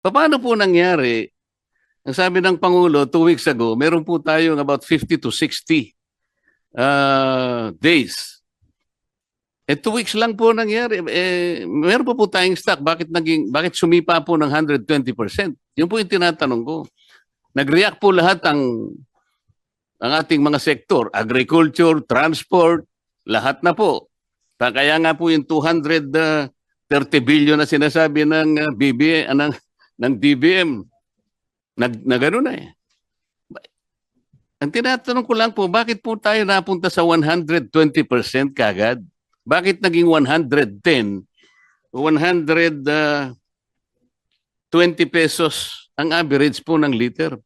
Paano po nangyari? Ang sabi ng Pangulo 2 weeks ago, meron po tayong about 50 to 60 days. 2 weeks lang po nangyari. Meron po tayong stock. Bakit sumipa po ng 120%? Yun po yung tinatanong ko. Nag-react po lahat ang ating mga sektor, agriculture, transport, lahat na po. Kaya nga po yung 230 billion na sinasabi ng ng DBM, na gano'n na eh. Ang tinatanong ko lang po, bakit po tayo napunta sa 120% kagad? Bakit naging 110, 120 pesos ang average po ng liter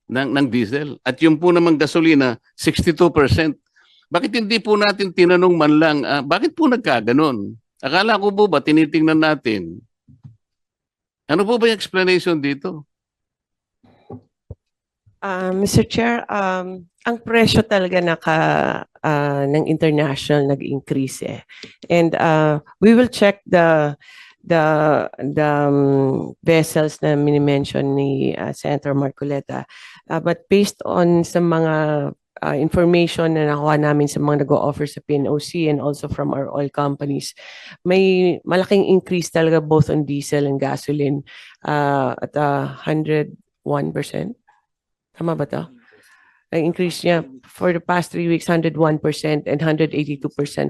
ng diesel? At yung po namang gasolina, 62%. Bakit hindi po natin tinanong man lang, bakit po nagkaganon? Akala ko po ba tinitingnan natin? Ano po ba yung explanation dito? Mr. Chair, ang presyo talaga ng international nag-increase eh. And we will check the vessels na mini-mention ni Senator Marcoleta. But based on sa mga information na nakuha namin sa mga nag-o-offer sa PNOC and also from our oil companies, may malaking increase talaga both on diesel and gasoline at 101%. Tama ba to? Ang increase niya for the past 3 weeks, 101% and 182%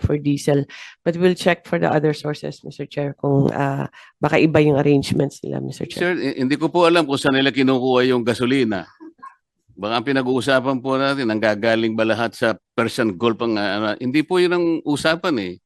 for diesel. But we'll check for the other sources, Mr. Chair, kung baka iba yung arrangements nila, Mr. Chair. Sir, hindi ko po alam kung saan nila kinukuha yung gasolina. Baka ang pinag-uusapan po natin, ang gagaling ba lahat sa Persian Gulf? Hindi po yun ang usapan eh.